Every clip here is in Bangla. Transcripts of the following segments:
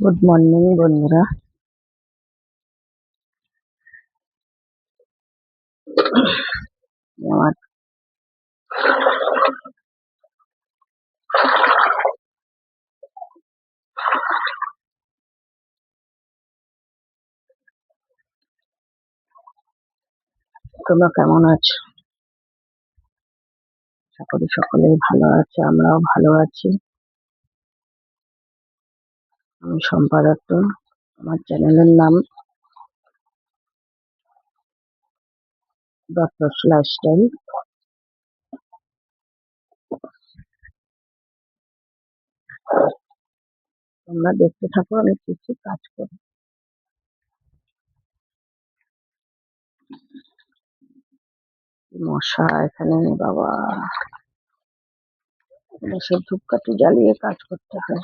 গুড মর্নিং বন্ধুরা। আমার তোমরা কেমন আছো? আশা করি সকলেই ভালো আছে, আমরাও ভালো আছি। আমি সম্পাদক, আমার চ্যানেলের নাম ডক্টরস লাইফস্টাইল। তোমরা দেখতে থাকো আমি কি কি কাজ করি। মশা এখানে বাবা, সে ধূপকাঠি জ্বালিয়ে কাজ করতে হয়।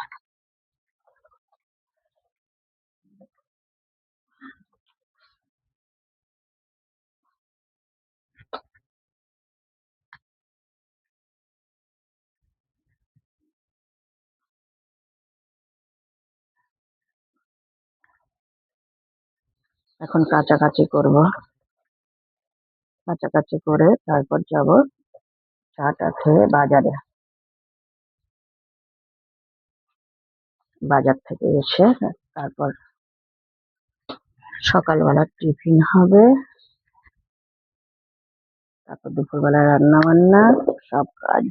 এখন কাচাকাচি করব, কাচাকাচি করে তারপর যাব চাটা খেয়ে বাজারে। বাজার থেকে এসে তারপর সকালবেলা টিফিন হবে, তারপর দুপুরবেলা রান্না বান্না সব কাজ।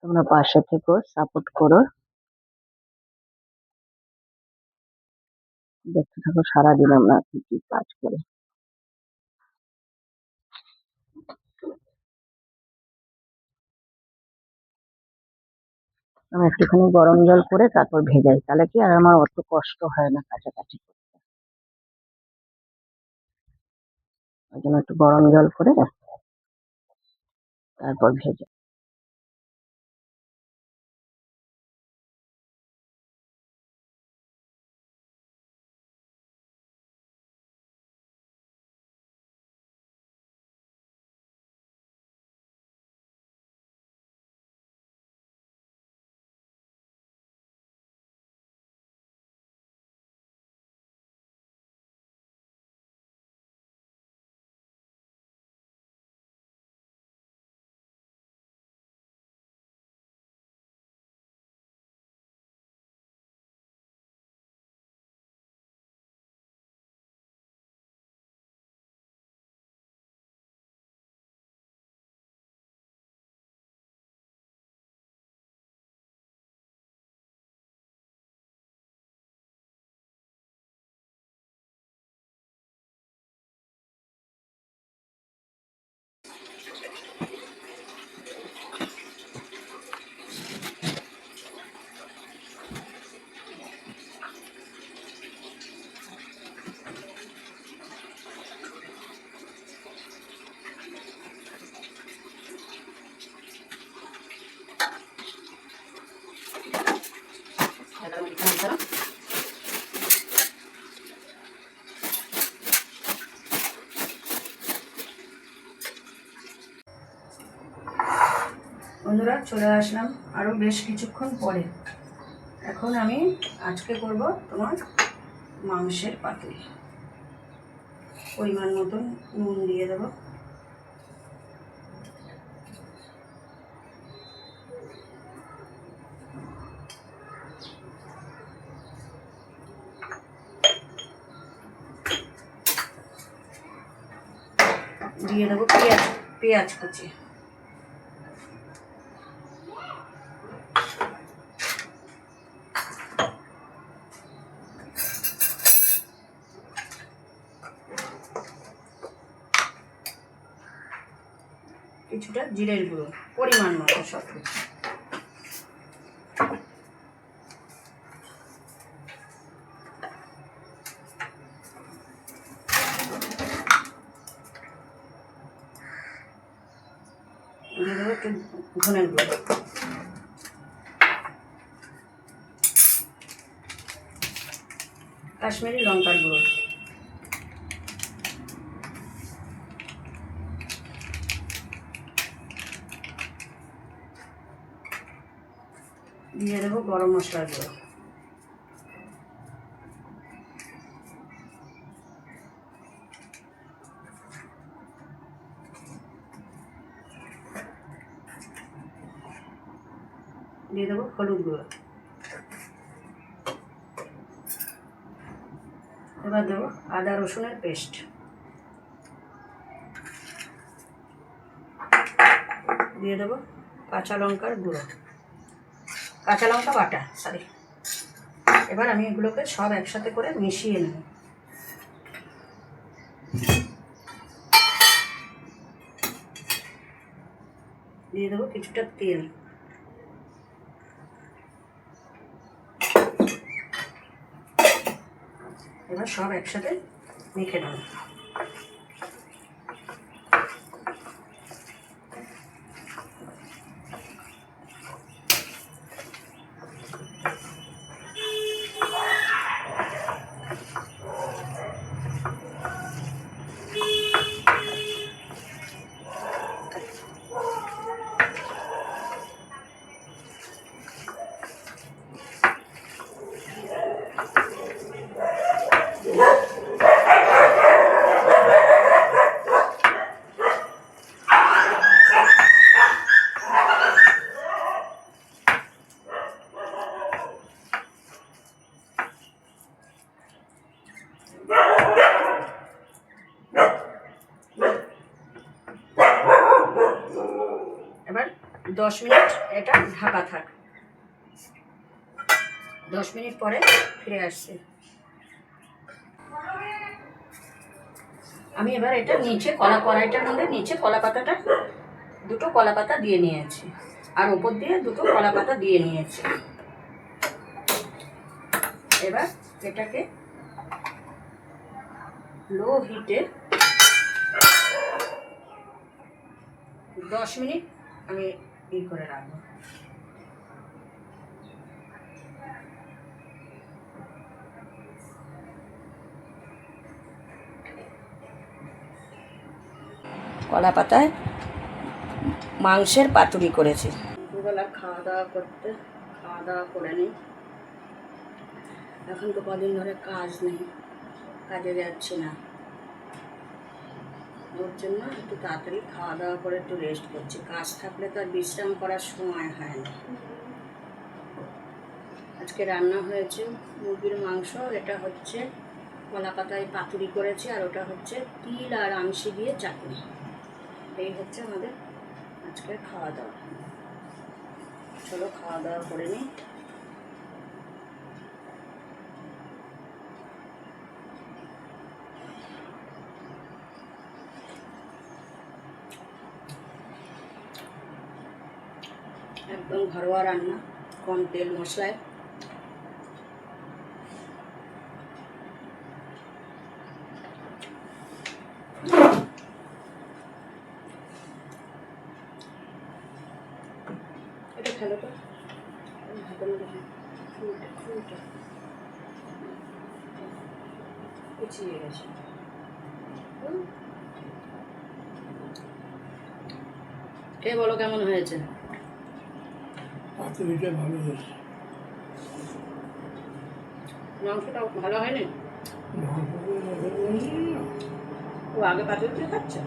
তোমরা পাশে থেকো, সাপোর্ট করো, দেখতে থাকো সারাদিন আমরা কি কি কাজ করি। আমি একটুখানি গরম জল করে তারপর ভেজাই, তাহলে কি আর আমার অত কষ্ট হয় না কাছাকাছি করতে। ওই জন্য একটু গরম জল করে তারপর ভেজাই। বন্ধুরা চলে আসলাম আরও বেশ কিছুক্ষণ পরে। এখন আমি আজকে করব তোমার মাংসের পাতুরি। পরিমাণ মতন নুন দিয়ে দেবো, দিয়ে দেবো পেঁয়াজ কুচি, কিছুটা জিরের গুঁড়ো, পরিমাণ মতো সব কিছু। দিয়ে দেবো একটু ধনের গুঁড়ো, কাশ্মীরি লঙ্কার গুঁড়ো, দিয়ে দেবো গরম মশলার গুঁড়ো, দিয়ে দেবো হলুদ গুঁড়ো, এবার দেবো আদা রসুনের পেস্ট, দিয়ে দেবো কাঁচা লঙ্কার গুঁড়ো, কাঁচা লঙ্কা বাটা সরি। এবার আমি এগুলোকে সব একসাথে করে মিশিয়ে নেব। দিয়ে দেবো কিছুটা তেল, এবার সব একসাথে মেখে নেব। এবার 10 মিনিট এটা ঢাকা থাক। 10 মিনিট পরে ফিরে আসছি। আমি এবার এটা নিচে কড়াইটার মধ্যে নিচে কলা পাতাটা, দুটো কলা পাতা দিয়ে নিয়েছি, আর ওপর দিয়ে দুটো কলা পাতা দিয়ে নিয়েছি। এবার এটাকে লো হিটে 10 মিনিট আমি করে রাখবো। কলা পাতায় মাংসের পাতুরি করেছি। দুবেলা খাওয়া দাওয়া করে নিই। এখন তো কদিন ধরে কাজ নেই, কাজে যাচ্ছি না, ওর জন্য একটু তাড়াতাড়ি খাওয়া দাওয়া করে একটু রেস্ট করছি। কাজ থাকলে তো আর বিশ্রাম করার সময় হয় না। আজকে রান্না হয়েছে মুরগির মাংস, এটা হচ্ছে কলা পাতায় পাতুরি করেছি, আর ওটা হচ্ছে তিল আর আমশি দিয়ে চাটনি। এই হচ্ছে আমাদের আজকের খাওয়া দাওয়া। চলো খাওয়া দাওয়া করে নিই। একদম ঘরোয়া রান্না, কম তেল মশলায়। এটা খেলো তো, হাতের মধ্যে কুচিয়ে গেছে। কে বলো কেমন হয়েছে? পাতুরিটা ভালো হয়েছে। মাংসটা ভালো হয়নি? ও আগে পাতুরি দিয়ে খাচ্ছে।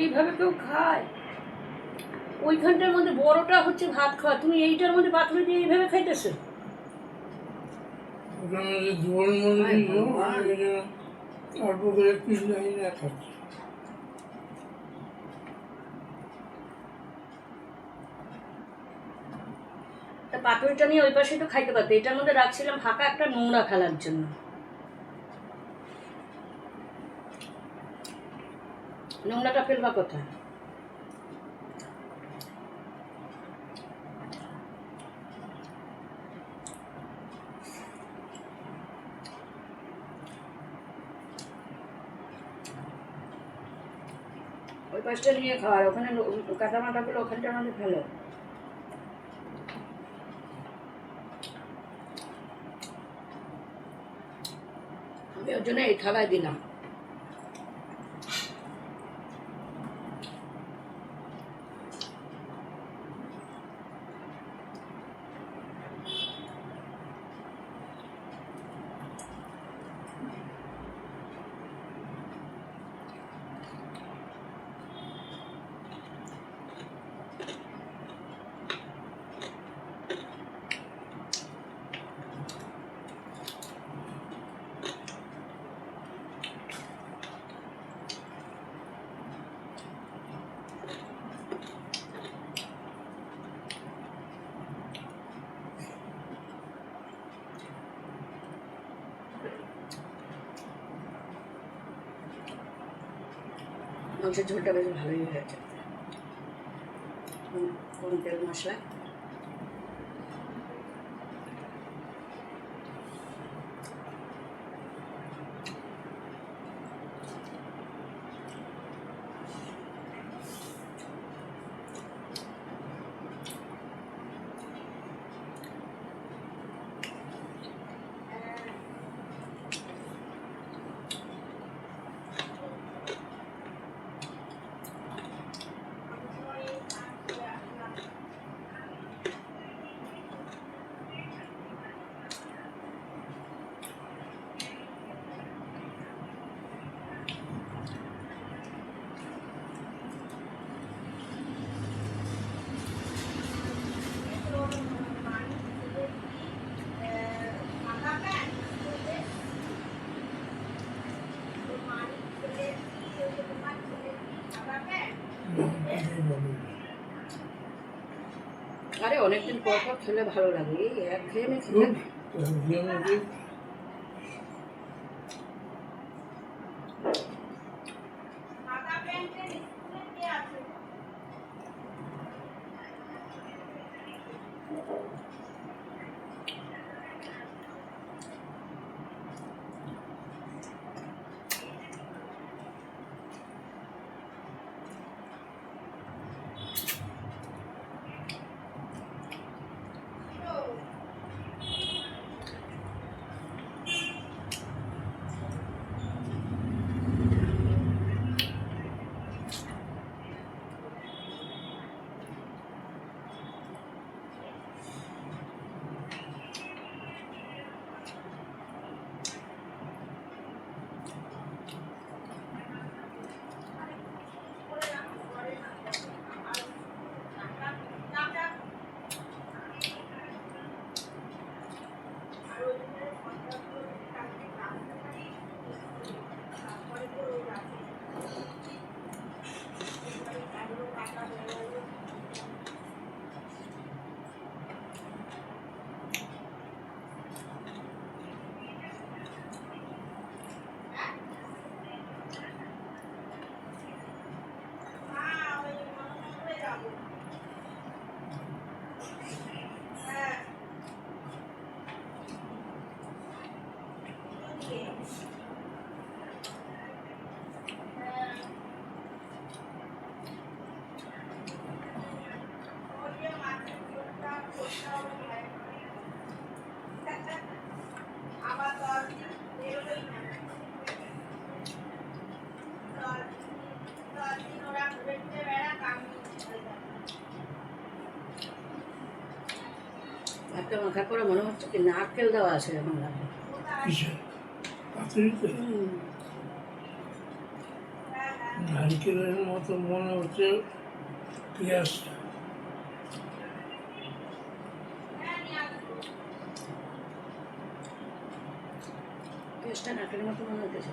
এইভাবে কেউ খায়? ওইখানটার মধ্যে বড়টা হচ্ছে ভাত খাওয়া, তুমি এইটার মধ্যে পাতুরি দিয়ে এইভাবে খাইতেছো? ওটার মধ্যে ঝোল মনে অল্প করে পিস লাগিয়ে খাচ্ছি। তা পাতুরিটা নিয়ে ওই পাশে তো খাইতে পারতো, এটার মধ্যে রাখছিলাম ফাঁকা একটা নোংরা ফেলার জন্য। নোংরাটা ফেলবা কোথায়? ওই পাশটা নিয়ে খাওয়ার ওখানে কাটা মাটাগুলো ওখানটা আমাদের ভালো। আমি ওর জন্য এই থালায় দিলাম। মাংসের ঝোলটা বেশ ভালোই হয়েছে, কম তেল মশলা। আরে অনেকদিন পর পর খেলে ভালো লাগে, এই একঘেয়েমি খেলে ভাতটা মাখার পরে মনে হচ্ছে কি নারকেল দেওয়া আছে এরকম লাগে। নারকেলের মতো মনে হচ্ছে পেঁয়াজটা। পেঁয়াজটা নারকেলের মতো মনে হতেছে।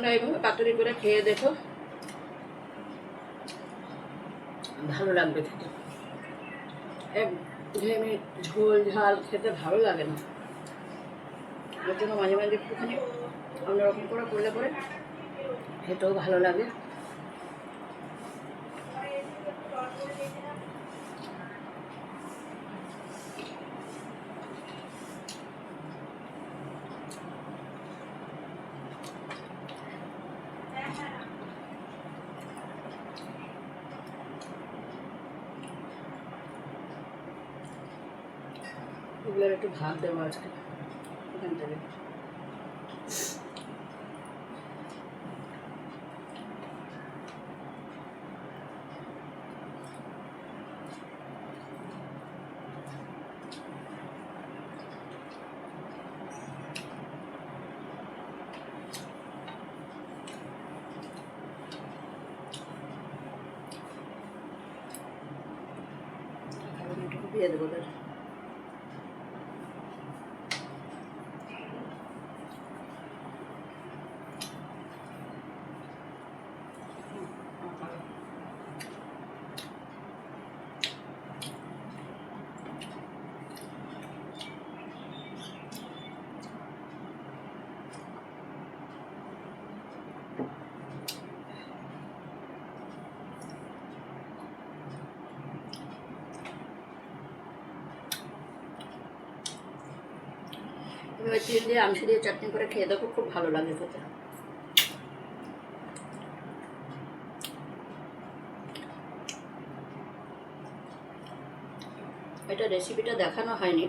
তোমরা এইভাবে পাতুরি করে খেয়ে দেখো, ভালো লাগবে খেতে। ঘেমে ঝোল ঝাল খেতে ভালো লাগে না, ওর জন্য মাঝে মাঝে একটুখানি অন্যরকম করে করলে পরে খেতেও ভালো লাগে। এগুলোর একটু ভাত দেবো আজকে এখান থেকে। একটু দিয়ে দেবো তাহলে। এবার তিল দিয়ে আমসি দিয়ে চাটনি করে খেয়ে দেখো, খুব ভালো লাগে খেতে। এটা রেসিপিটা দেখানো হয়নি,